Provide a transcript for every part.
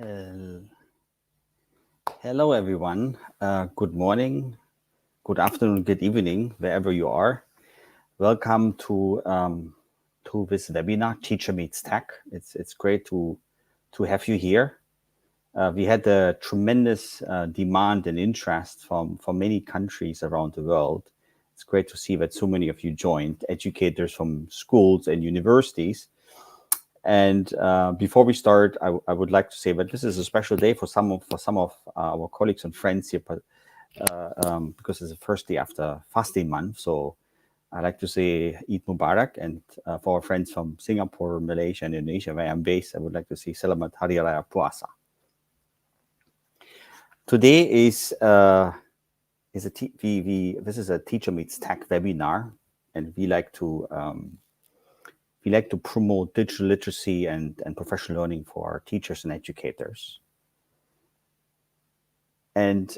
Hel- Hello, everyone. Good morning, good afternoon, good evening, wherever you are. Welcome to this webinar, Teacher Meets Tech. It's great to have you here. We had a tremendous demand and interest from many countries around the world. It's great to see that so many of you joined, educators from schools and universities. And before we start, I would like to say that this is a special day for some of our colleagues and friends here, because it's the first day after fasting month. So I like to say Eid Mubarak, and for our friends from Singapore, Malaysia, and Indonesia, where I'm based, I would like to say Selamat Hari Raya Puasa. Today is this is a Teacher Meets Tech webinar, and we like to promote digital literacy and professional learning for our teachers and educators. And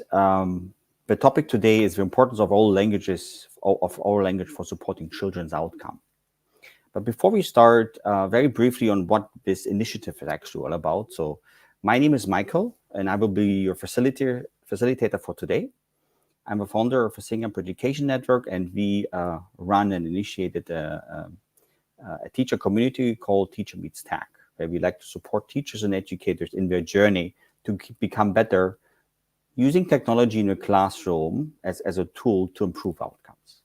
the topic today is the importance of all languages, of our language for supporting children's outcome. But before we start, very briefly on what this initiative is actually all about. So my name is Michael, and I will be your facilitator for today. I'm a founder of the Singapore Education Network, and we run and initiated a teacher community called Teacher Meets Tech, where we like to support teachers and educators in their journey to become better using technology in the classroom as a tool to improve outcomes.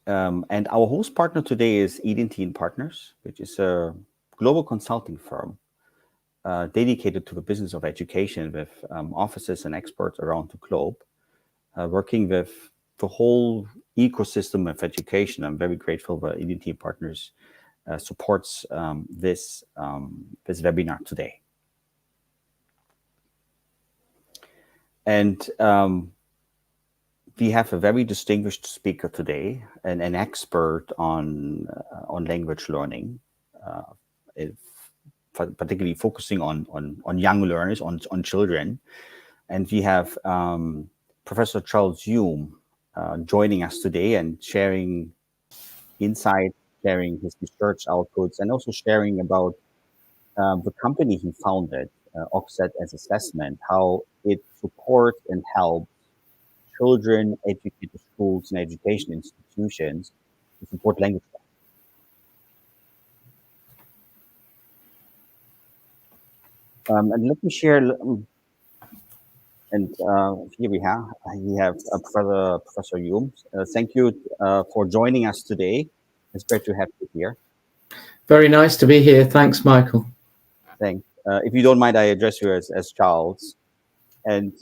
And our host partner today is EDT&Partners, which is a global consulting firm dedicated to the business of education with offices and experts around the globe, working with the whole ecosystem of education. I'm very grateful that EDT&Partners supports this webinar today. And we have a very distinguished speaker today, and an expert on language learning, particularly focusing on young learners, on children. And we have Professor Charles Hulme joining us today and sharing insight, sharing his research outputs, and also sharing about the company he founded, Oxford Assessment, how it supports and helps children, educators, schools, and education institutions to support language learning. And let me share. And here we have Professor Hulme. Thank you for joining us today. It's great to have you here. Very nice to be here. Thanks, Michael. Thanks. If you don't mind, I address you as Charles. And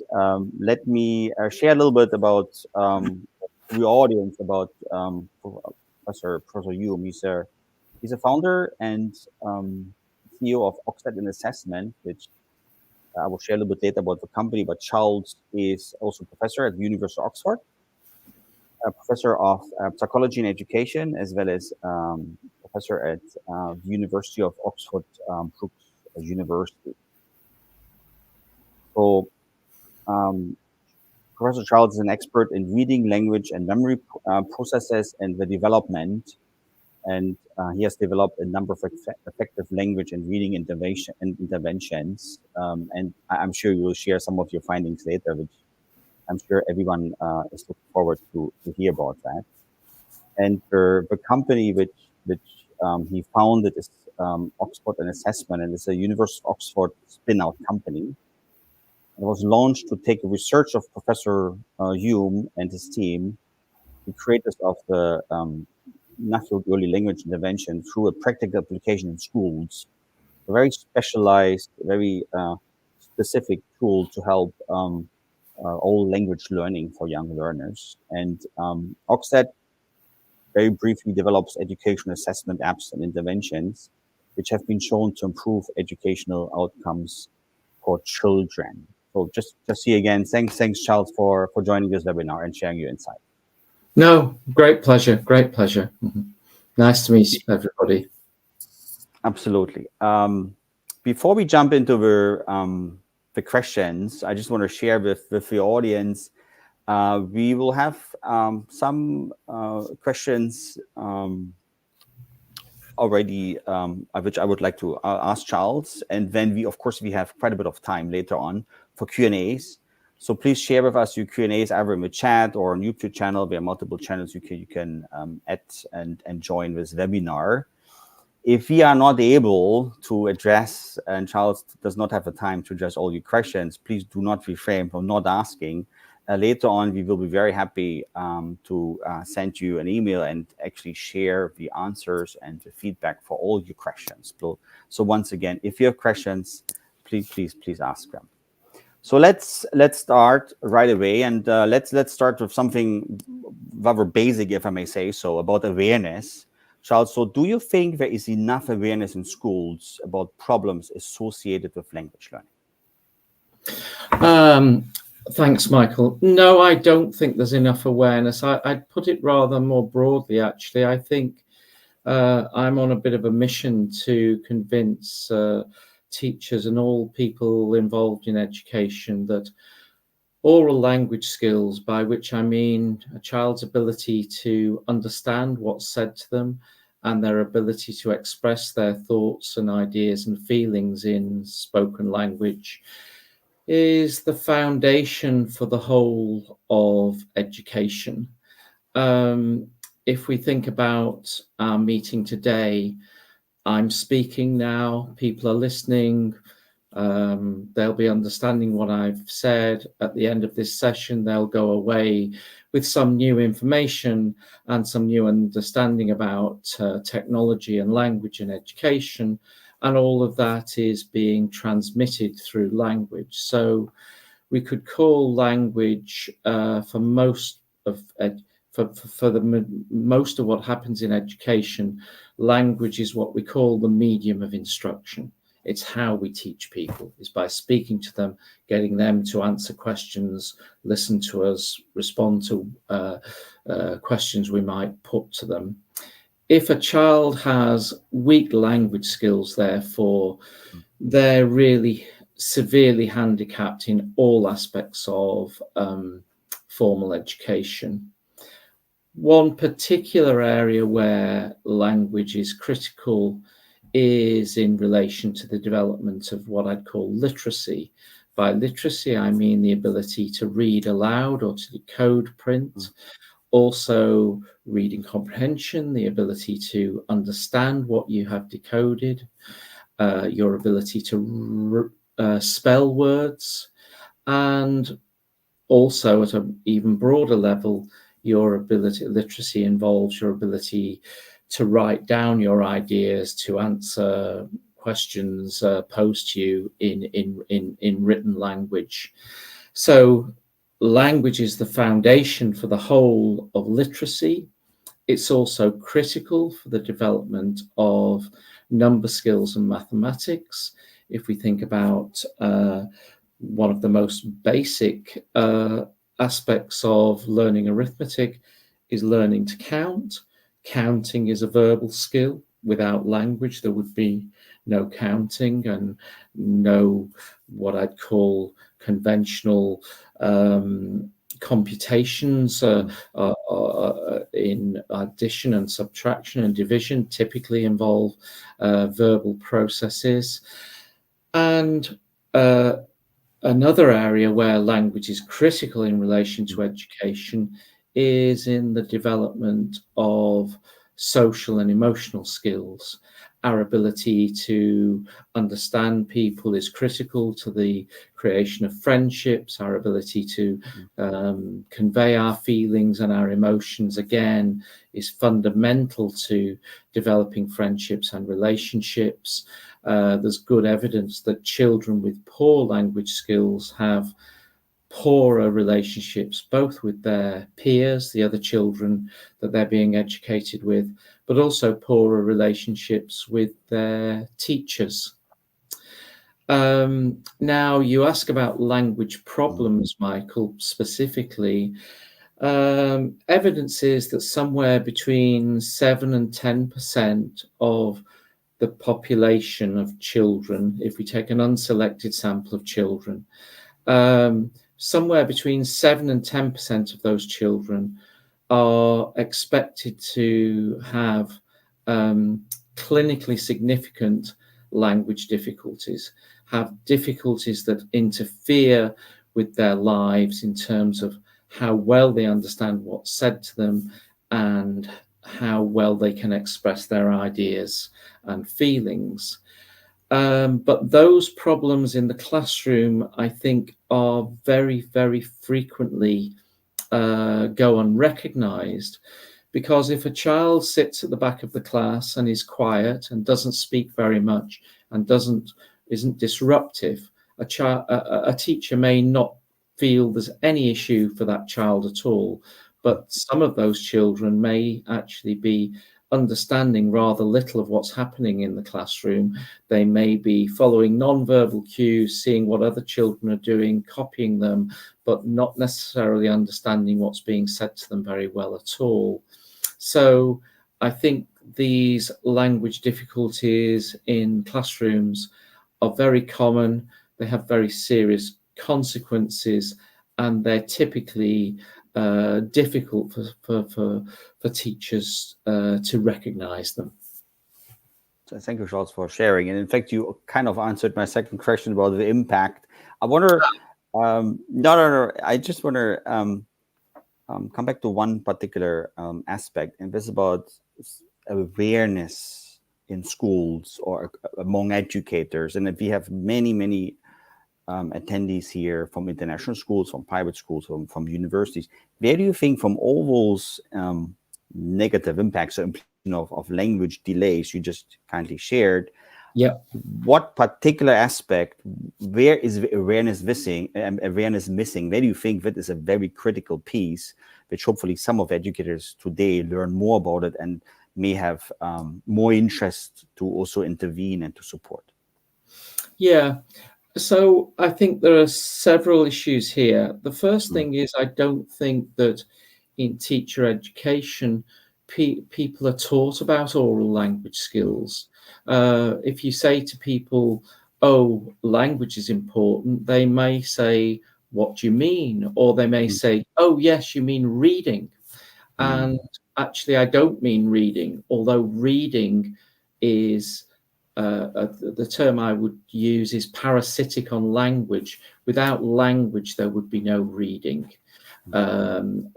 let me share a little bit about the audience about Professor Hulme. He's a founder and CEO of Oxford Assessment, which I will share a little bit later about the company. But Charles is also professor at the University of Oxford, a professor of psychology and education, as well as professor at the University of Oxford Brookes University. So Professor Charles is an expert in reading, language, and memory processes and the development. And he has developed a number of effective language and reading interventions. And I'm sure you will share some of your findings later, which I'm sure everyone is looking forward to hear about that. And the company which he founded is Oxford Assessment, and it's a University of Oxford spin-out company. It was launched to take the research of Professor Hulme and his team, the creators of the natural early language intervention, through a practical application in schools. A very specialized, very specific tool to help all language learning for young learners. And Oxford very briefly develops educational assessment apps and interventions, which have been shown to improve educational outcomes for children. So just see again, thanks Charles for joining this webinar and sharing your insight. No, great pleasure. Mm-hmm. Nice to meet everybody. Absolutely. Before we jump into the questions, I just want to share with the audience. We will have some questions already, which I would like to ask Charles. And then we have quite a bit of time later on for Q&As. So please share with us your Q&As either in the chat or on YouTube channel. There are multiple channels you can add and join this webinar. If we are not able to address, and Charles does not have the time to address all your questions, please do not refrain from not asking. Later on, we will be very happy to send you an email and actually share the answers and the feedback for all your questions. So once again, if you have questions, please ask them. So let's start right away, and let's start with something rather basic, if I may say so, about awareness. Charles, so do you think there is enough awareness in schools about problems associated with language learning? Thanks, Michael. No, I don't think there's enough awareness. I'd put it rather more broadly, actually. I think I'm on a bit of a mission to convince teachers and all people involved in education that oral language skills, by which I mean a child's ability to understand what's said to them and their ability to express their thoughts and ideas and feelings in spoken language, is the foundation for the whole of education. If we think about our meeting today, I'm speaking now, people are listening, they'll be understanding what I've said. At the end of this session, they'll go away with some new information and some new understanding about technology and language and education. And all of that is being transmitted through language. So we could call language for most of most of what happens in education, language is what we call the medium of instruction. It's how we teach people, is by speaking to them, getting them to answer questions, listen to us, respond to questions we might put to them. If a child has weak language skills, therefore, they're really severely handicapped in all aspects of formal education. One particular area where language is critical is in relation to the development of what I'd call literacy. By literacy, I mean the ability to read aloud or to decode print. Also, reading comprehension, the ability to understand what you have decoded, your ability to spell words, and also at an even broader level, your ability, literacy involves your ability to write down your ideas, to answer questions posed to you in written language. So language is the foundation for the whole of literacy. It's also critical for the development of number skills and mathematics. If we think about one of the most basic aspects of learning arithmetic is learning to count. Counting is a verbal skill. Without language, there would be no counting and no what I'd call conventional computations in addition and subtraction and division typically involve verbal processes. And another area where language is critical in relation to education is in the development of social and emotional skills. Our ability to understand people is critical to the creation of friendships. Our ability to convey our feelings and our emotions, again, is fundamental to developing friendships and relationships. There's good evidence that children with poor language skills have poorer relationships, both with their peers, the other children that they're being educated with, but also poorer relationships with their teachers. Now, you ask about language problems, Michael, specifically. Evidence is that somewhere between 7 and 10% of the population of children, if we take an unselected sample of children, somewhere between 7 and 10% of those children are expected to have clinically significant language difficulties, have difficulties that interfere with their lives in terms of how well they understand what's said to them and how well they can express their ideas and feelings. But those problems in the classroom, I think, are very, very frequently go unrecognized, because if a child sits at the back of the class and is quiet and doesn't speak very much and isn't disruptive, a teacher may not feel there's any issue for that child at all. But some of those children may actually be understanding rather little of what's happening in the classroom. They may be following non-verbal cues, seeing what other children are doing, copying them, but not necessarily understanding what's being said to them very well at all. So I think these language difficulties in classrooms are very common. They have very serious consequences, and they're typically difficult for teachers to recognize them. So thank you, Charles, for sharing. And in fact, you kind of answered my second question about the impact. I wonder, no. I just want to come back to one particular aspect, and this is about awareness in schools or among educators. And if we have many attendees here from international schools, from private schools, from universities, where do you think from all those negative impacts of language delays you just kindly shared, what particular aspect, where is awareness missing? Where do you think that is a very critical piece, which hopefully some of educators today learn more about it and may have more interest to also intervene and to support? Yeah. So I think there are several issues here. The first thing is, I don't think that in teacher education, people are taught about oral language skills. If you say to people, oh, language is important, they may say, what do you mean? Or they may say, oh, yes, you mean reading. And actually, I don't mean reading, although reading is the term I would use is parasitic on language. Without language, there would be no reading.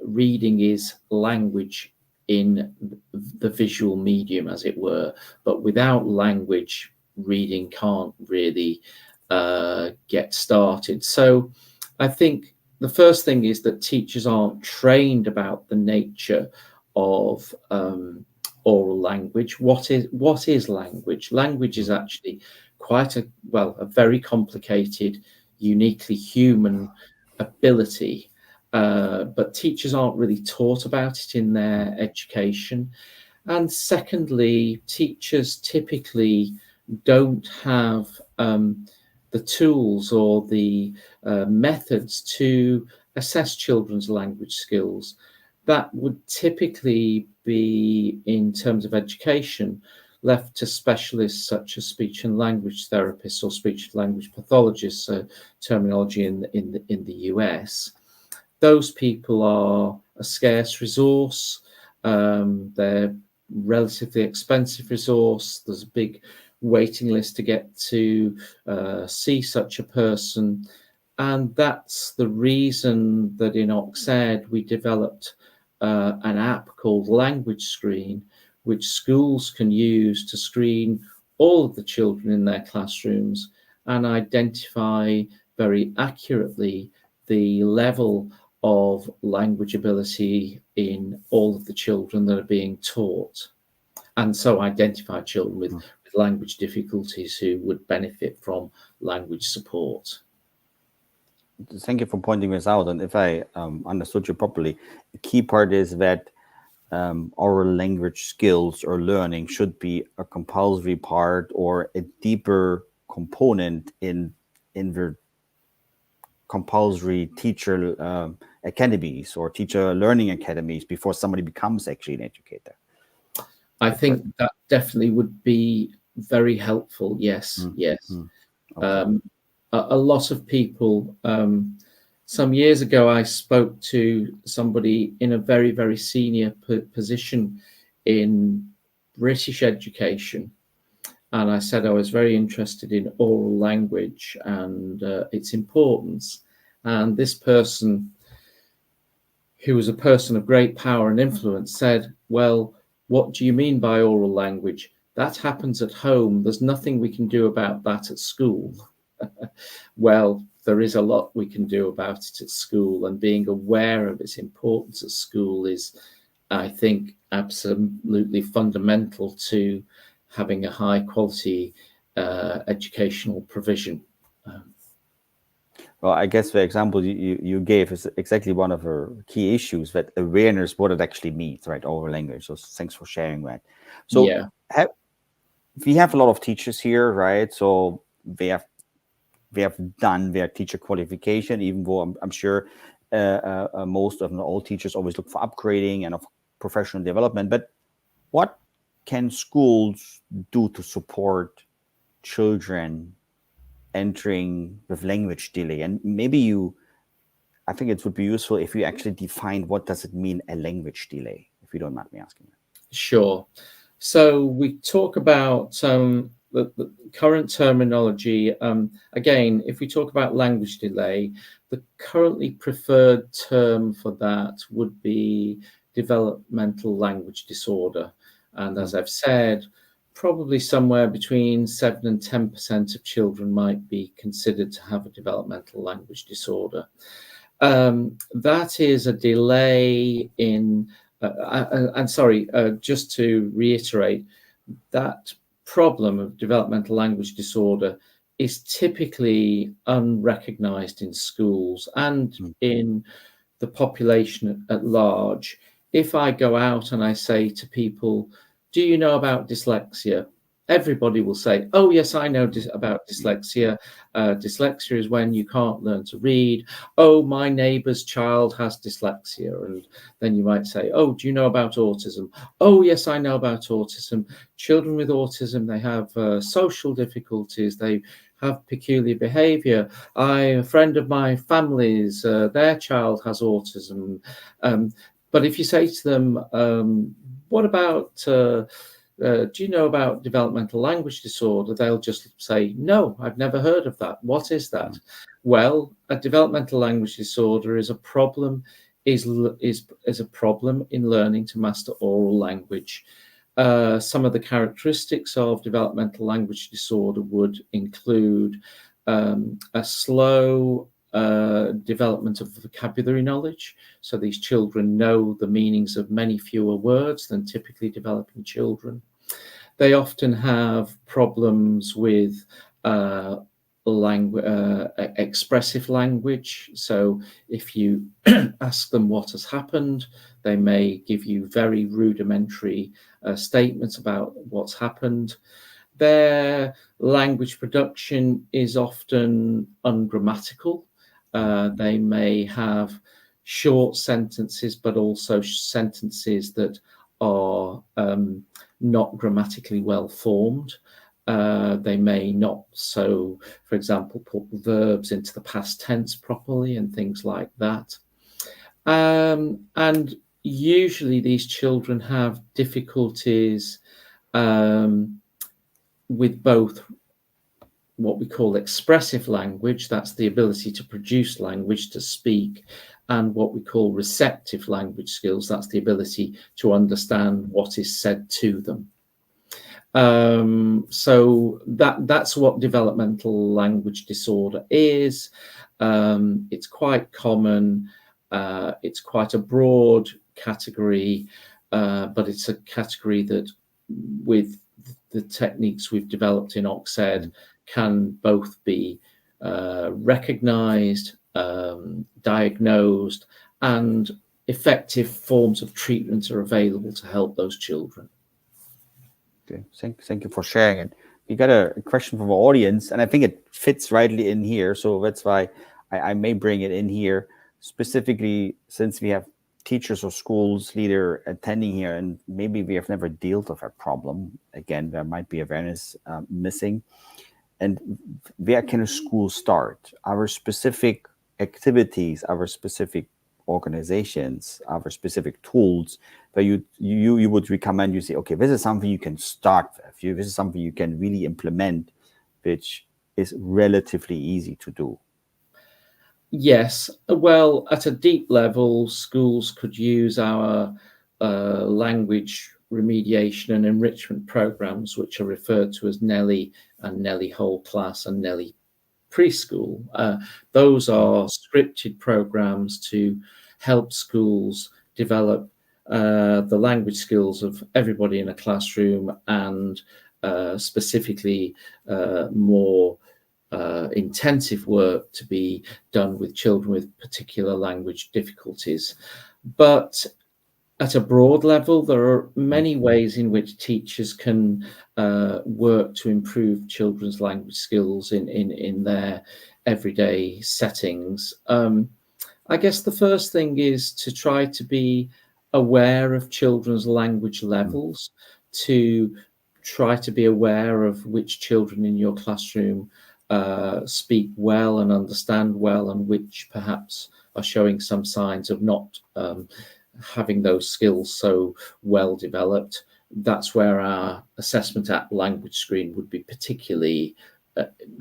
Reading is language in the visual medium, as it were, but without language, reading can't really get started. So I think the first thing is that teachers aren't trained about the nature of oral language. What is language? Language is actually quite a very complicated, uniquely human ability, but teachers aren't really taught about it in their education. And secondly, teachers typically don't have the tools or the methods to assess children's language skills. That would typically be, in terms of education, left to specialists such as speech and language therapists or speech and language pathologists, terminology in the US. Those people are a scarce resource. They're relatively expensive resource. There's a big waiting list to get to see such a person. And that's the reason that in Oxford we developed an app called Language Screen, which schools can use to screen all of the children in their classrooms and identify very accurately the level of language ability in all of the children that are being taught. And so identify children with language difficulties who would benefit from language support. Thank you for pointing this out. And if I understood you properly, the key part is that oral language skills or learning should be a compulsory part or a deeper component in the compulsory teacher academies or teacher learning academies before somebody becomes actually an educator. I think that definitely would be very helpful. Yes, yes. Okay. A lot of people, some years ago, I spoke to somebody in a very, very senior position in British education, and I said I was very interested in oral language and its importance. And this person, who was a person of great power and influence, said, well, what do you mean by oral language? That happens at home. There's nothing we can do about that at school. Well, there is a lot we can do about it at school, and being aware of its importance at school is, I think, absolutely fundamental to having a high quality educational provision. Well, I guess the example you gave is exactly one of our key issues, that awareness, what it actually means, right? Oral language. So thanks for sharing that. So Yeah, we have a lot of teachers here, right? So they have done their teacher qualification, even though I'm sure most of all teachers always look for upgrading and of professional development. But what can schools do to support children entering with language delay? And maybe I think it would be useful if you actually define what does it mean, a language delay, if you don't mind me asking. sure. So we talk about the current terminology. Again, if we talk about language delay, the currently preferred term for that would be developmental language disorder. And as I've said, probably somewhere between 7 and 10% of children might be considered to have a developmental language disorder. That is a delay in, just to reiterate, that problem of developmental language disorder is typically unrecognized in schools and in the population at large. If I go out and I say to people, do you know about dyslexia? Everybody will say, oh, yes, I know about dyslexia. Dyslexia is when you can't learn to read. Oh, my neighbor's child has dyslexia. And then you might say, oh, do you know about autism? Oh, yes, I know about autism. Children with autism, they have social difficulties. They have peculiar behavior. A friend of my family's, their child has autism. But if you say to them, what about, do you know about developmental language disorder? They'll just say, no, I've never heard of that. What is that? Well, a developmental language disorder is a problem, is a problem in learning to master oral language. Some of the characteristics of developmental language disorder would include a slow development of vocabulary knowledge. So these children know the meanings of many fewer words than typically developing children. They often have problems with expressive language. So if you ask them what has happened, they may give you very rudimentary statements about what's happened. Their language production is often ungrammatical. They may have short sentences, but also sentences that are not grammatically well formed. They may not, for example, put verbs into the past tense properly and things like that. And usually these children have difficulties with both what we call expressive language, that's the ability to produce language, to speak, and what we call receptive language skills, that's the ability to understand what is said to them. So that's what developmental language disorder is. It's quite common. It's quite a broad category, but it's a category that, with the techniques we've developed in Oxford, can both be recognized, diagnosed, and effective forms of treatment are available to help those children. Okay, thank you for sharing it. We got a question from our audience, and I think it fits rightly in here. So that's why I may bring it in here, specifically since we have teachers or schools leader attending here, and maybe we have never dealt with a problem. Again, there might be awareness missing. And where can a school start? Our specific activities, our specific organizations, are there specific tools where you would recommend? You say, okay, this is something you can start with. This is something you can really implement, which is relatively easy to do. Yes, well, at a deep level, schools could use our language remediation and enrichment programs, which are referred to as Nelly and Nelly Whole Class and Nelly Preschool. Those are scripted programs to help schools develop the language skills of everybody in a classroom, and specifically more intensive work to be done with children with particular language difficulties. But at a broad level, there are many ways in which teachers can work to improve children's language skills in their everyday settings. I guess the first thing is to try to be aware of children's language levels, to try to be aware of which children in your classroom speak well and understand well, and which perhaps are showing some signs of not having those skills so well developed. That's where our assessment at language screen would be particularly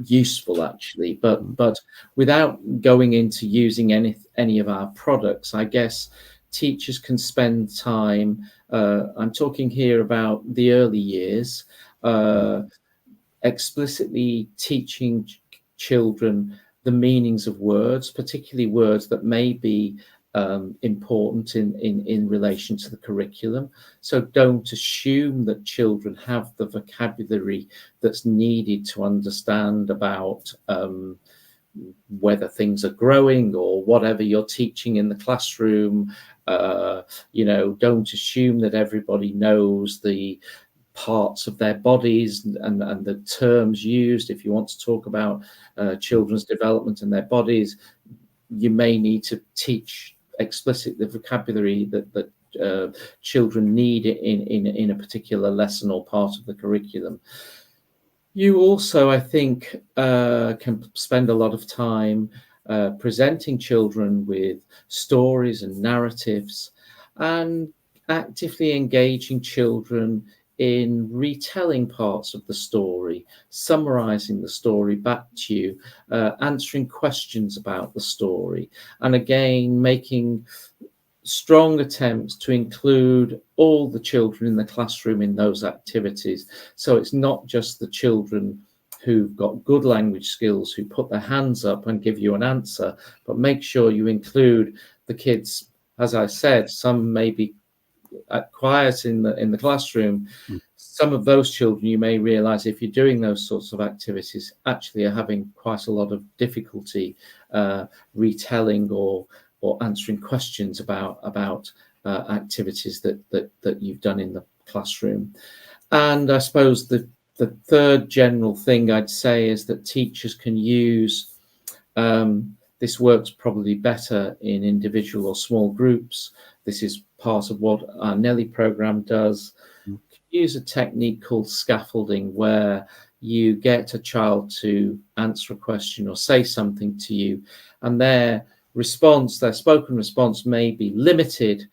useful, actually. But without going into using any of our products, I guess teachers can spend time. I'm talking here about the early years. Explicitly teaching children the meanings of words, particularly words that may be important in relation to the curriculum. So don't assume that children have the vocabulary that's needed to understand about whether things are growing or whatever you're teaching in the classroom. Don't assume that everybody knows the parts of their bodies and the terms used. If you want to talk about children's development and their bodies, you may need to teach explicitly the vocabulary that children need in a particular lesson or part of the curriculum. You also, I think, can spend a lot of time presenting children with stories and narratives, and actively engaging children in retelling parts of the story, summarizing the story back to you, answering questions about the story, and again, making strong attempts to include all the children in the classroom in those activities. So it's not just the children who've got good language skills who put their hands up and give you an answer, but make sure you include the kids. As I said, some may be quiet in the classroom. Some of those children, you may realize, if you're doing those sorts of activities, actually are having quite a lot of difficulty retelling or answering questions about activities that you've done in the classroom. And I suppose the third general thing I'd say is that teachers can use, this works probably better in individual or small groups. This is part of what our Nelly program does. Use a technique called scaffolding, where you get a child to answer a question or say something to you, and their spoken response may be limited,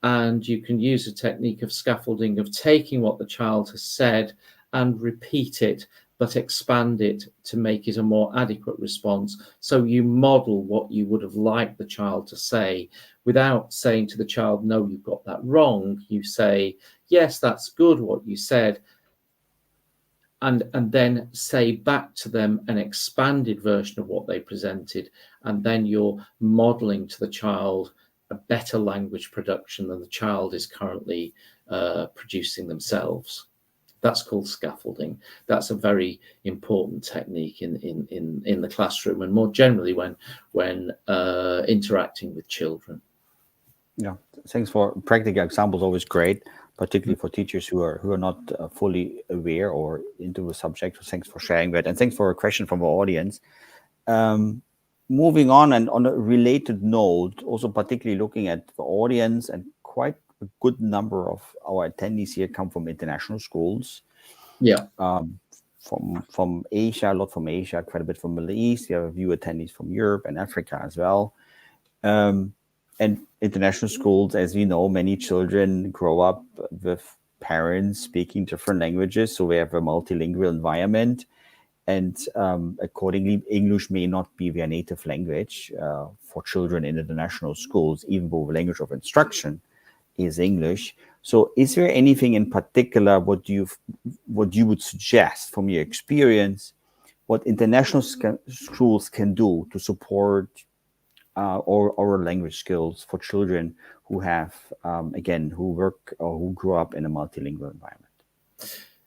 and you can use a technique of scaffolding, of taking what the child has said and repeat it, but expand it to make it a more adequate response. So you model what you would have liked the child to say, without saying to the child, no, you've got that wrong. You say, yes, that's good what you said, and then say back to them an expanded version of what they presented, and then you're modeling to the child a better language production than the child is currently producing themselves. That's called scaffolding. That's a very important technique in the classroom, and more generally when interacting with children. Yeah, thanks for practical examples. Always great, particularly for teachers who are not fully aware or into the subject. So thanks for sharing that, and thanks for a question from our audience. Moving on, and on a related note, also particularly looking at the audience, and quite a good number of our attendees here come from international schools. Yeah. From Asia, a lot from Asia, quite a bit from Middle East. We have a few attendees from Europe and Africa as well. And international schools, as we know, many children grow up with parents speaking different languages, so we have a multilingual environment. And accordingly, English may not be their native language for children in international schools, even though the language of instruction is English. So, is there anything in particular what you would suggest from your experience, what international schools can do to support or language skills for children who have, again, who work or who grew up in a multilingual environment?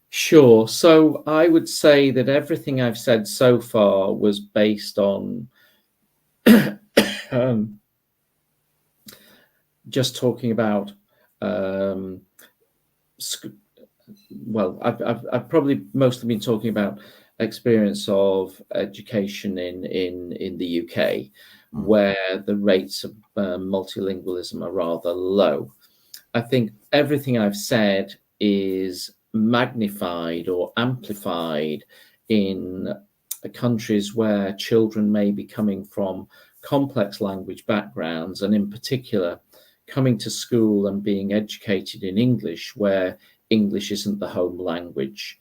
Sure. So I would say that everything I've said so far was based on just talking about well, I've probably mostly been talking about experience of education in the UK, where the rates of multilingualism are rather low. I think everything I've said is magnified or amplified in countries where children may be coming from complex language backgrounds, and in particular, coming to school and being educated in English, where English isn't the home language.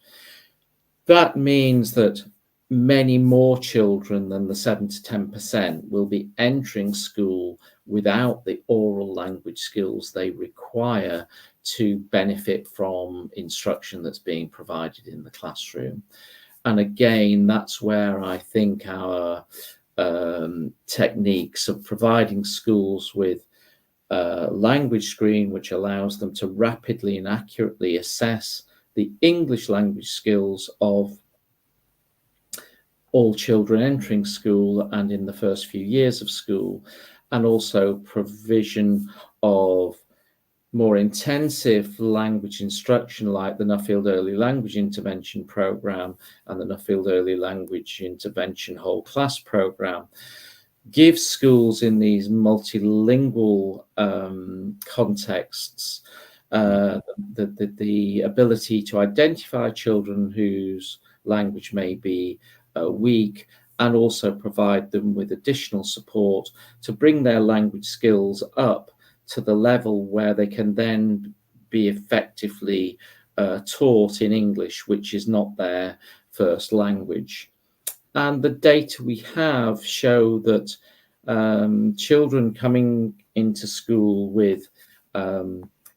That means that many more children than the 7 to 10% will be entering school without the oral language skills they require to benefit from instruction that's being provided in the classroom. And again, that's where I think our techniques of providing schools with a language screen, which allows them to rapidly and accurately assess the English language skills of all children entering school and in the first few years of school, and also provision of more intensive language instruction like the Nuffield Early Language Intervention Programme and the Nuffield Early Language Intervention Whole Class Programme, give schools in these multilingual contexts the ability to identify children whose language may be weak, and also provide them with additional support to bring their language skills up to the level where they can then be effectively taught in English, which is not their first language. And the data we have show that children coming into school with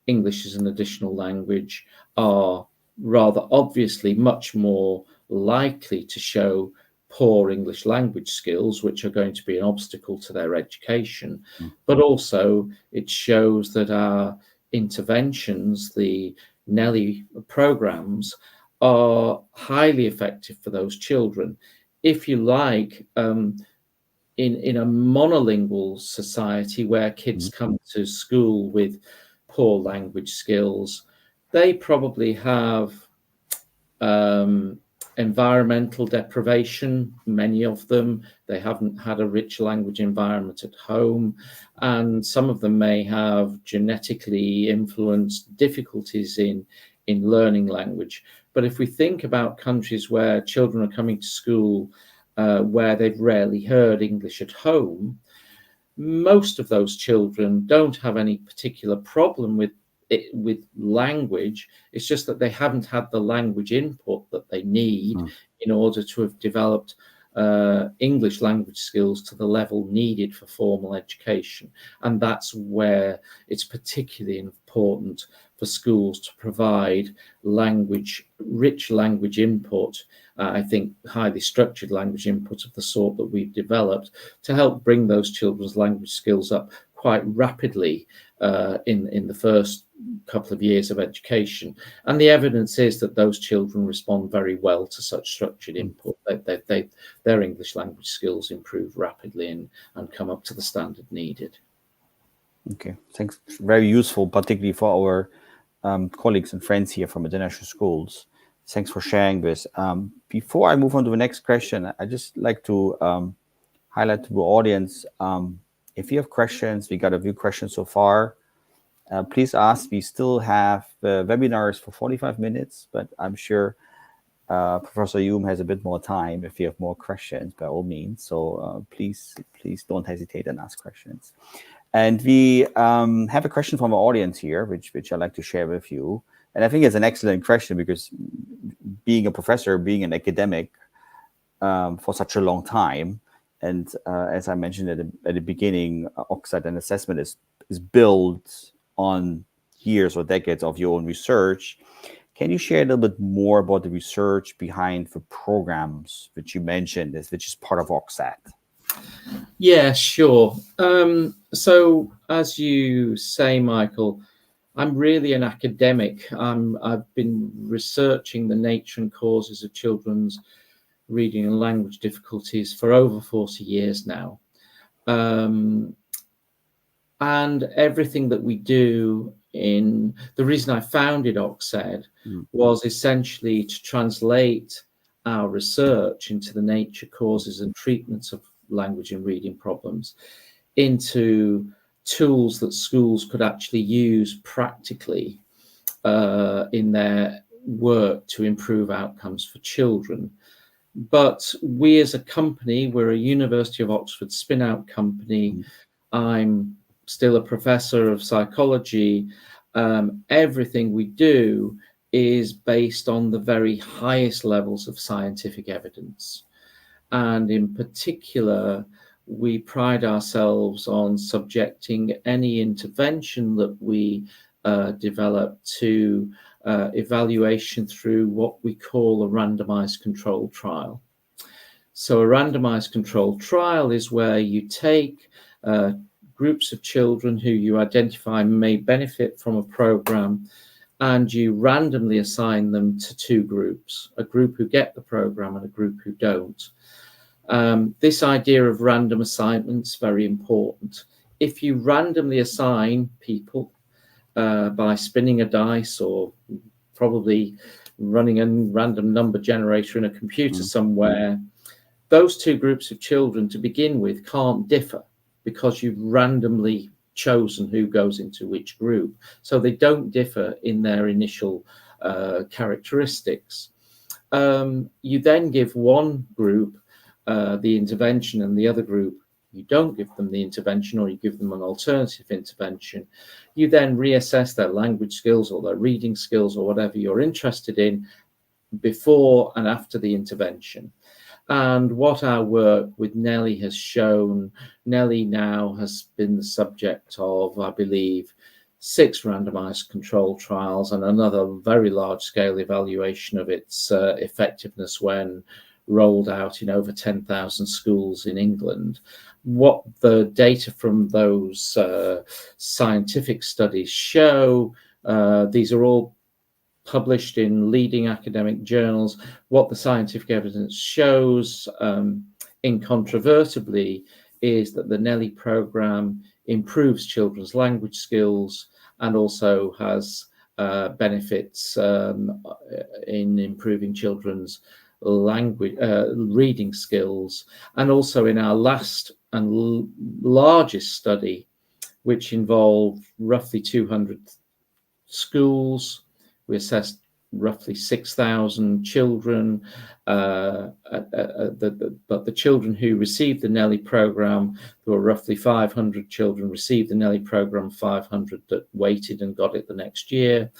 English as an additional language are rather obviously much more likely to show poor English language skills, which are going to be an obstacle to their education. But also it shows that our interventions, the NELLY programs, are highly effective for those children. If you like, in a monolingual society where kids come to school with poor language skills, they probably have environmental deprivation, many of them. They haven't had a rich language environment at home, and some of them may have genetically influenced difficulties in learning language. But if we think about countries where children are coming to school where they've rarely heard English at home, most of those children don't have any particular problem with language. It's just that they haven't had the language input that they need in order to have developed English language skills to the level needed for formal education. And that's where it's particularly important for schools to provide rich language input. I think highly structured language input of the sort that we've developed to help bring those children's language skills up quite rapidly in the first couple of years of education. And the evidence is that those children respond very well to such structured input. Their English language skills improve rapidly and come up to the standard needed. Okay, thanks. Very useful, particularly for our colleagues and friends here from international schools. Thanks for sharing this. Before I move on to the next question, I just like to highlight to the audience, if you have questions, we got a few questions so far. Please ask. We still have webinars for 45 minutes, but I'm sure Professor Hulme has a bit more time if you have more questions, by all means. So please don't hesitate and ask questions. And we have a question from our audience here, which I'd like to share with you. And I think it's an excellent question because being a professor, being an academic for such a long time, and as I mentioned at the beginning, Oxford and assessment is built on years or decades of your own research. Can you share a little bit more about the research behind the programs which you mentioned, which is part of Oxford? Yeah, sure. So as you say, Michael, I'm really an academic. I've been researching the nature and causes of children's reading and language difficulties for over 40 years now. And everything that we do the reason I founded Oxford was essentially to translate our research into the nature, causes, and treatments of language and reading problems into tools that schools could actually use practically in their work to improve outcomes for children. But we as a company, we're a University of Oxford spin-out company. I'm still a professor of psychology. Everything we do is based on the very highest levels of scientific evidence. And in particular, we pride ourselves on subjecting any intervention that we develop to evaluation through what we call a randomized controlled trial. So a randomized controlled trial is where you take groups of children who you identify may benefit from a program, and you randomly assign them to two groups, a group who get the program and a group who don't. This idea of random assignment is very important. If you randomly assign people by spinning a dice or probably running a random number generator in a computer somewhere, those two groups of children to begin with can't differ because you've randomly chosen who goes into which group. So they don't differ in their initial characteristics. You then give one group the intervention and the other group, you don't give them the intervention, or you give them an alternative intervention. You then reassess their language skills or their reading skills or whatever you're interested in before and after the intervention. And what our work with Nellie has shown, Nellie now has been the subject of, I believe, 6 randomized controlled trials and another very large scale evaluation of its effectiveness when rolled out in over 10,000 schools in England. What the data from those scientific studies show, these are all published in leading academic journals. What the scientific evidence shows incontrovertibly is that the Nellie program improves children's language skills and also has benefits in improving children's language reading skills. And also in our last and largest study, which involved roughly 200 schools, we assessed roughly 6,000 children, but the children who received the Nellie program, there were roughly 500 children received the Nellie program, 500 that waited and got it the next year.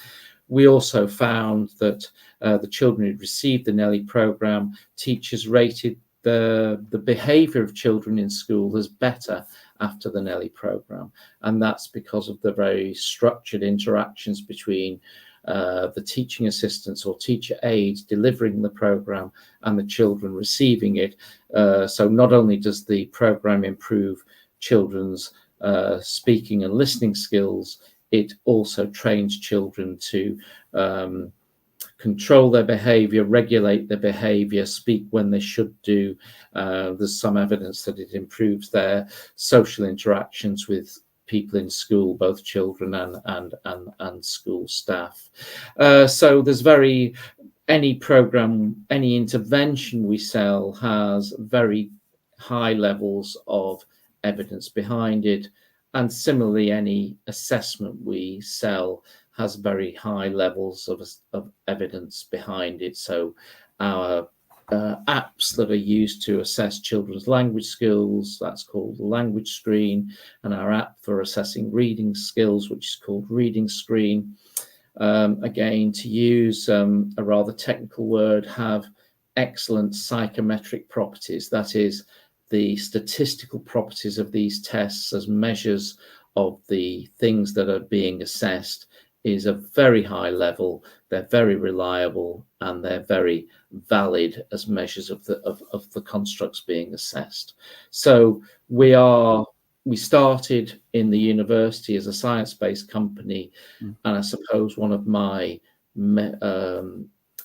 We also found that the children who received the Nellie program, teachers rated the behavior of children in school as better after the Nellie program. And that's because of the very structured interactions between the teaching assistants or teacher aides delivering the program and the children receiving it. So not only does the program improve children's speaking and listening skills, it also trains children to control their behavior, regulate their behavior, speak when they should do. There's some evidence that it improves their social interactions with people in school, both children and school staff. So there's any program, any intervention we sell has very high levels of evidence behind it. And similarly, any assessment we sell has very high levels of evidence behind it. So our apps that are used to assess children's language skills. That's called the language screen, and our app for assessing reading skills, which is called Reading Screen. Again, to use a rather technical word, have excellent psychometric properties. That is, the statistical properties of these tests as measures of the things that are being assessed is a very high level. They're very reliable, and they're very valid as measures of the constructs being assessed. So we started in the university as a science-based company, and I suppose one of my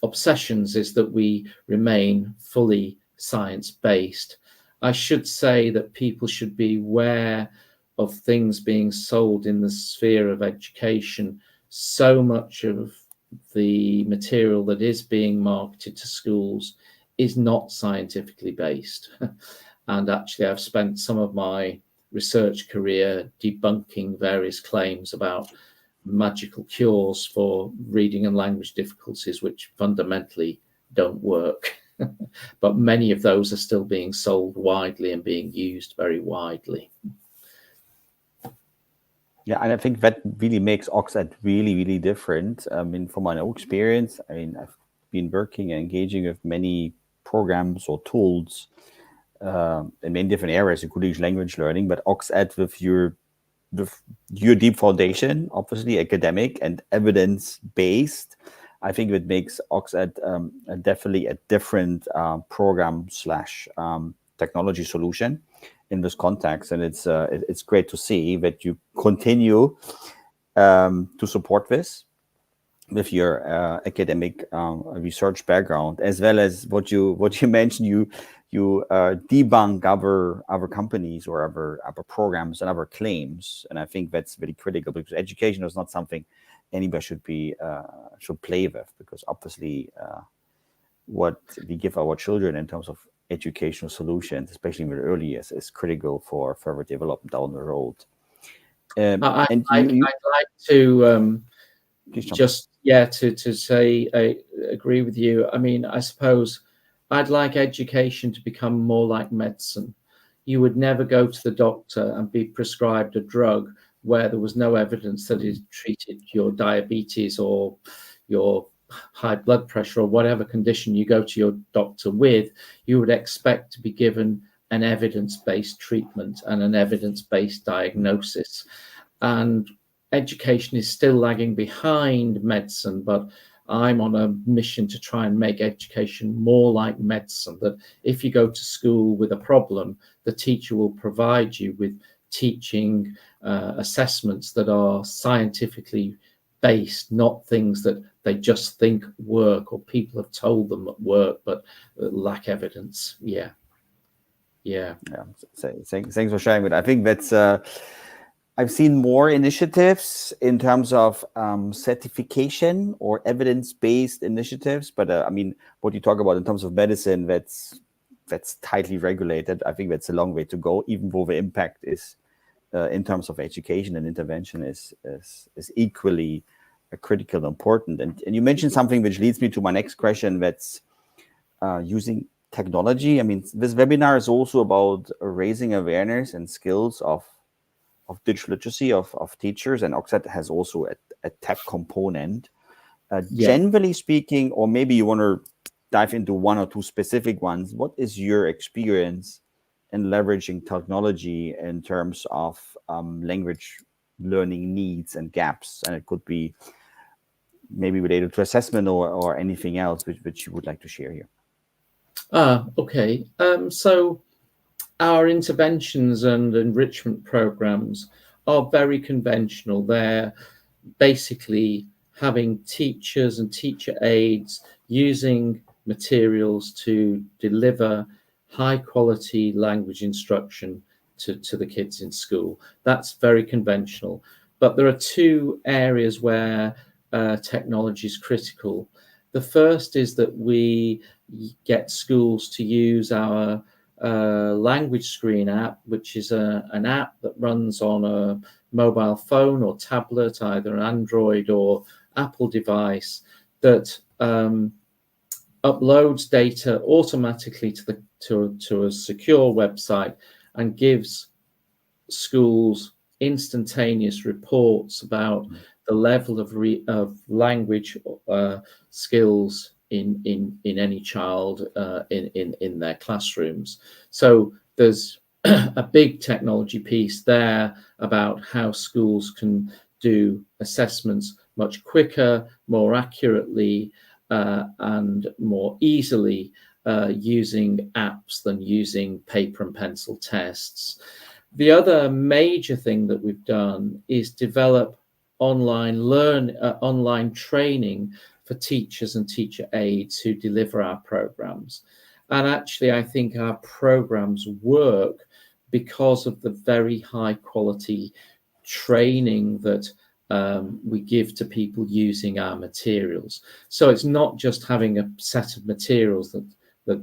obsessions is that we remain fully science-based. I should say that people should be aware of things being sold in the sphere of education. So much of the material that is being marketed to schools is not scientifically based. And actually, I've spent some of my research career debunking various claims about magical cures for reading and language difficulties, which fundamentally don't work. But many of those are still being sold widely and being used very widely. Yeah, and I think that really makes Oxford really, really different. I mean, from my own experience, I mean, I've been working and engaging with many programs or tools in many different areas, including language learning. But Oxford, with your deep foundation, obviously academic and evidence-based, I think it makes Oxford definitely a different program / technology solution in this context. And it's great to see that you continue to support this with your academic research background, as well as what you mentioned. You debunk other companies or other programs and other claims, and I think that's very critical, because education is not something anybody should play with, because obviously what we give our children in terms of educational solutions, especially in the early years, is critical for further development down the road. I'd like to just to say I agree with you. I mean, I suppose I'd like education to become more like medicine. You would never go to the doctor and be prescribed a drug where there was no evidence that it treated your diabetes or your high blood pressure or whatever condition you go to your doctor with. You would expect to be given an evidence-based treatment and an evidence-based diagnosis. And education is still lagging behind medicine, but I'm on a mission to try and make education more like medicine, that if you go to school with a problem, the teacher will provide you with teaching assessments that are scientifically based, not things that they just think work or people have told them that work, but lack evidence. Yeah. Thanks for sharing it. I think that's I've seen more initiatives in terms of certification or evidence-based initiatives, but I mean, what you talk about in terms of medicine, that's tightly regulated. I think that's a long way to go, even though the impact is in terms of education and intervention is equally critical and important. And you mentioned something which leads me to my next question, that's using technology. I mean, this webinar is also about raising awareness and skills of digital literacy of teachers, and Oxford has also a tech component. Generally speaking, or maybe you want to dive into one or two specific ones, what is your experience in leveraging technology in terms of language learning needs and gaps? And it could be maybe related to assessment or anything else which you would like to share here. Okay. So our interventions and enrichment programs are very conventional. They're basically having teachers and teacher aides using materials to deliver high quality language instruction to the kids in school. That's very conventional. But there are two areas where technology is critical. The first is that we get schools to use our language screen app, which is an app that runs on a mobile phone or tablet, either an Android or Apple device, that uploads data automatically to a secure website and gives schools instantaneous reports about the level of language skills in any child in their classrooms. So there's a big technology piece there about how schools can do assessments much quicker, more accurately, and more easily using apps than using paper and pencil tests. The other major thing that we've done is develop online training for teachers and teacher aides who deliver our programs. And actually, I think our programs work because of the very high quality training that we give to people using our materials. So it's not just having a set of materials that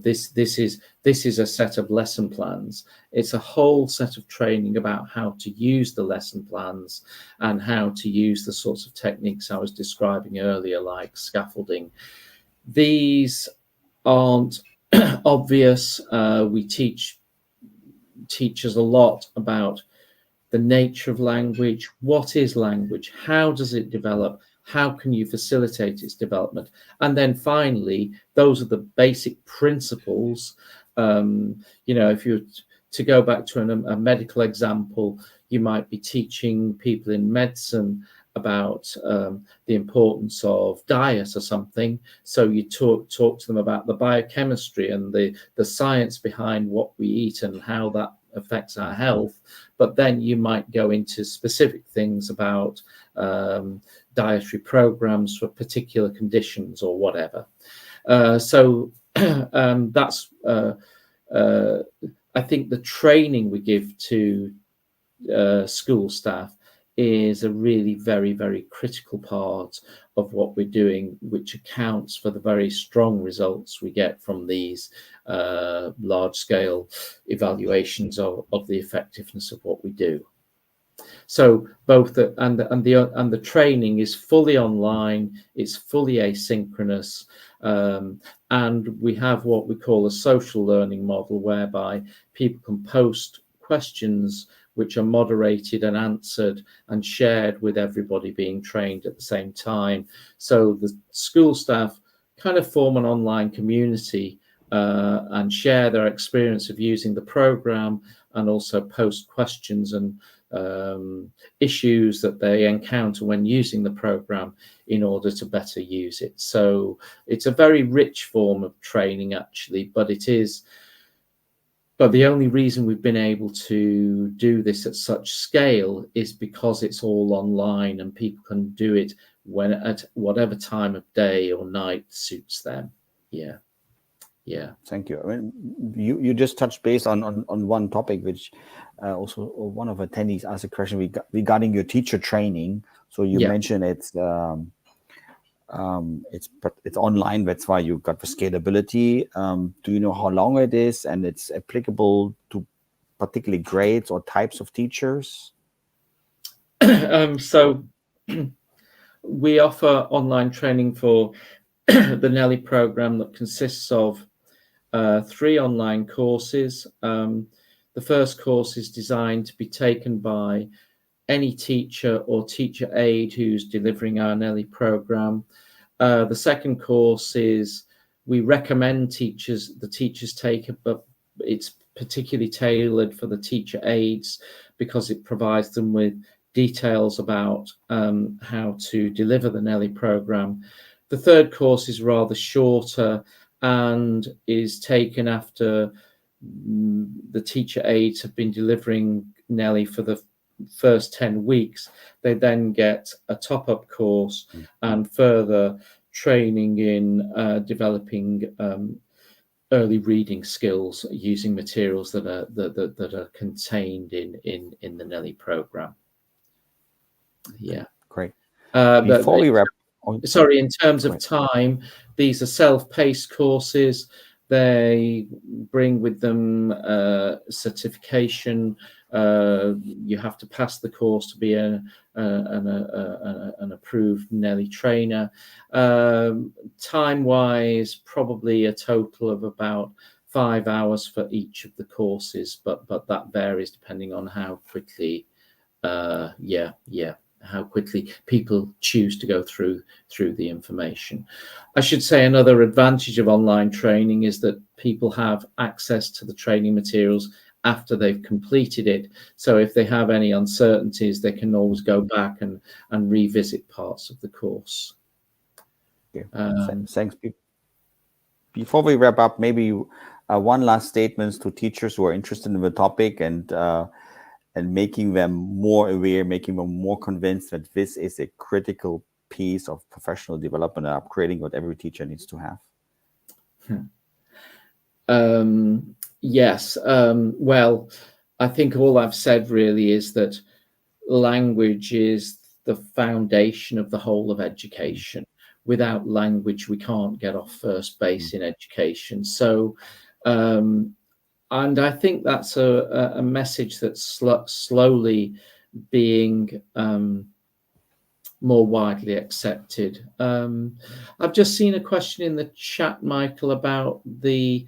this is a set of lesson plans. It's a whole set of training about how to use the lesson plans and how to use the sorts of techniques I was describing earlier, like scaffolding. These aren't obvious. We teach teachers a lot about the nature of language. What is language? How does it develop? How can you facilitate its development? And then finally, those are the basic principles. If you to go back to a medical example, you might be teaching people in medicine about the importance of diet or something. So you talk to them about the biochemistry and the science behind what we eat and how that affects our health. But then you might go into specific things about dietary programs for particular conditions or whatever. So that's I think the training we give to school staff is a really very, very critical part of what we're doing, which accounts for the very strong results we get from these large-scale evaluations of the effectiveness of what we do. So both the training is fully online, it's fully asynchronous, and we have what we call a social learning model, whereby people can post questions which are moderated and answered and shared with everybody being trained at the same time. So the school staff kind of form an online community and share their experience of using the program, and also post questions and issues that they encounter when using the program in order to better use it. So it's a very rich form of training, actually, but the only reason we've been able to do this at such scale is because it's all online and people can do it at whatever time of day or night suits them. Yeah. Thank you. I mean, you just touched base on one topic, which also one of attendees asked a question regarding your teacher training. So you mentioned it's online. That's why you got the scalability. Do you know how long it is, and it's applicable to particularly grades or types of teachers? So we offer online training for the Nelly program that consists of 3 online courses. The first course is designed to be taken by any teacher or teacher aide who's delivering our Nelly program. The second course is we recommend the teachers take it, but it's particularly tailored for the teacher aides because it provides them with details about how to deliver the Nelly program. The third course is rather shorter and is taken after the teacher aides have been delivering Nelly for the first 10 weeks. They then get a top-up course and further training in developing early reading skills using materials that are contained in the Nelly program. Yeah, great. Before we wrap, sorry, in terms of time, these are self-paced courses. They bring with them certification You have to pass the course to be an approved Nelly trainer. Time-wise, probably a total of about 5 hours for each of the courses, but that varies depending on how quickly, how quickly people choose to go through the information. I should say another advantage of online training is that people have access to the training materials after they've completed it. So if they have any uncertainties, they can always go back and revisit parts of the course. Okay. Thanks. Before we wrap up, maybe one last statement to teachers who are interested in the topic and making them more aware, making them more convinced that this is a critical piece of professional development and upgrading what every teacher needs to have. Yes. Well, I think all I've said really is that language is the foundation of the whole of education. Without language, we can't get off first base in education. So, and I think that's a message that's slowly being more widely accepted. I've just seen a question in the chat, Michael, about the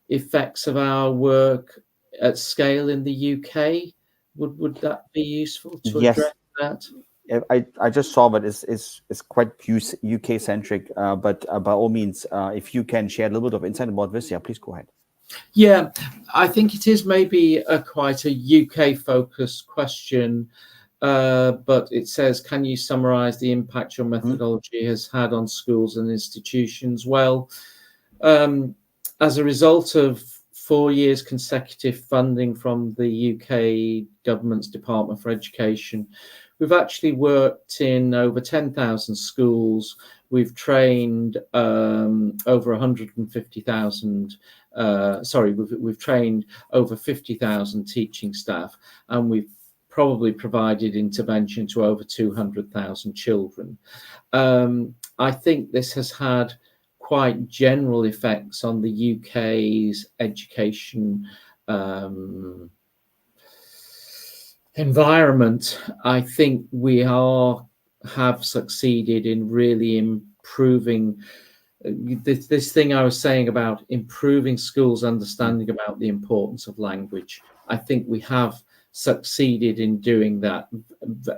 effects of our work at scale in the UK. Would that be useful to address that? I just saw that it's quite UK centric, but by all means, if you can share a little bit of insight about this, please go ahead. Yeah, I think it is maybe quite a UK focused question, but it says, can you summarize the impact your methodology has had on schools and institutions? Well, as a result of 4 years consecutive funding from the UK government's Department for Education, we've actually worked in over 10,000 schools. We've trained over 150,000. We've trained over 50,000 teaching staff, and we've probably provided intervention to over 200,000 children. I think this has had quite general effects on the UK's education environment. I think we have succeeded in really improving this thing I was saying about improving schools' understanding about the importance of language. I think we have succeeded in doing that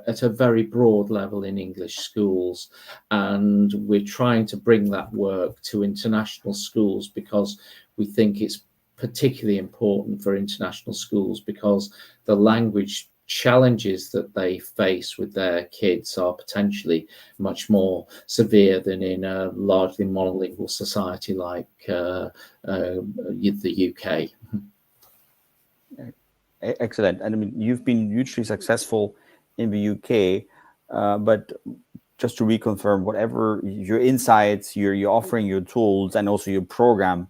at a very broad level in English schools, and we're trying to bring that work to international schools because we think it's particularly important for international schools because the language challenges that they face with their kids are potentially much more severe than in a largely monolingual society like the UK. Excellent. And I mean, you've been hugely successful in the UK, but just to reconfirm, whatever your insights, you're offering your tools and also your program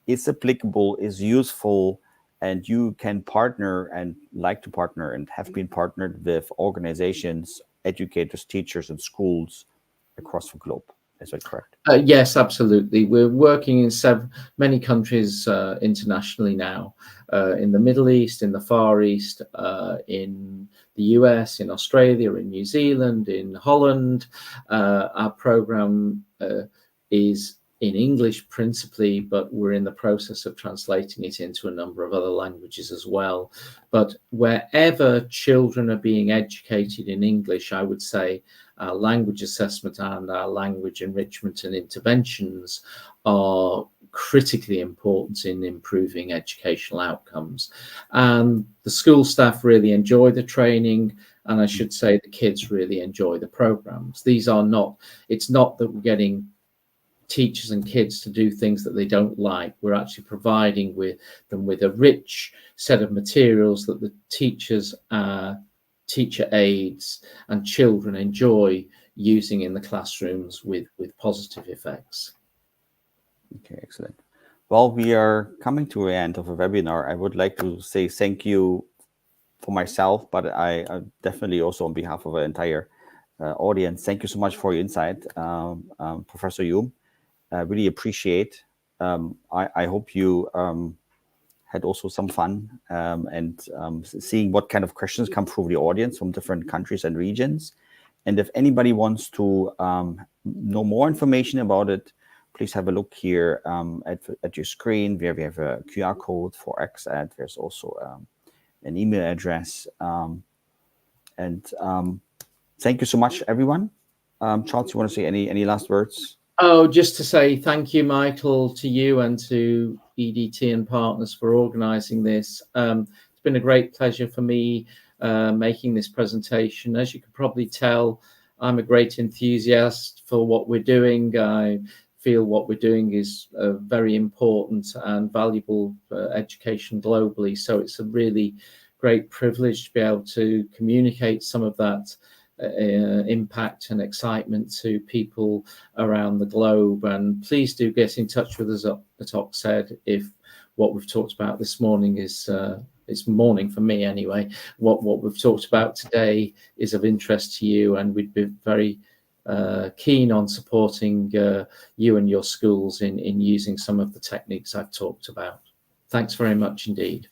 is applicable, is useful, and you can partner and like to partner and have been partnered with organizations, educators, teachers, and schools across the globe. Is that correct? Yes, absolutely. We're working in many countries internationally now, in the Middle East, in the Far East, in the US, in Australia, in New Zealand, in Holland. Our program is in English principally, but we're in the process of translating it into a number of other languages as well. But wherever children are being educated in English, I would say our language assessment and our language enrichment and interventions are critically important in improving educational outcomes. And the school staff really enjoy the training, and I should say the kids really enjoy the programs. It's not that we're getting teachers and kids to do things that they don't like. We're actually providing them with a rich set of materials that the teachers, teacher aides, and children enjoy using in the classrooms with positive effects. Okay, excellent. Well, we are coming to the end of a webinar. I would like to say thank you for myself, but I definitely also on behalf of the entire audience, thank you so much for your insight, Professor Hulme. I really appreciate. I hope you had also some fun and seeing what kind of questions come through the audience from different countries and regions. And if anybody wants to know more information about it, please have a look here at your screen where we have a QR code for XAD. There's also an email address. Thank you so much, everyone. Charles, you want to say any last words? Oh, just to say thank you, Michael, to you and to EDT&Partners for organising this. It's been a great pleasure for me making this presentation. As you can probably tell, I'm a great enthusiast for what we're doing. I feel what we're doing is very important and valuable for education globally. So it's a really great privilege to be able to communicate some of that impact and excitement to people around the globe. And please do get in touch with us at Oxford if what we've talked about this morning is it's morning for me anyway, what we've talked about today is of interest to you, and we'd be very keen on supporting you and your schools in using some of the techniques I've talked about. Thanks very much indeed.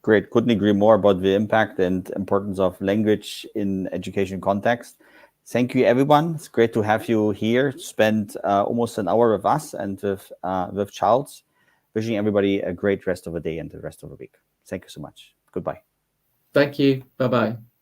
Great. Couldn't agree more about the impact and importance of language in education context. Thank you, everyone. It's great to have you here, spend almost an hour with us and with Charles. Wishing everybody a great rest of the day and the rest of the week. Thank you so much. Goodbye. Thank you. Bye-bye.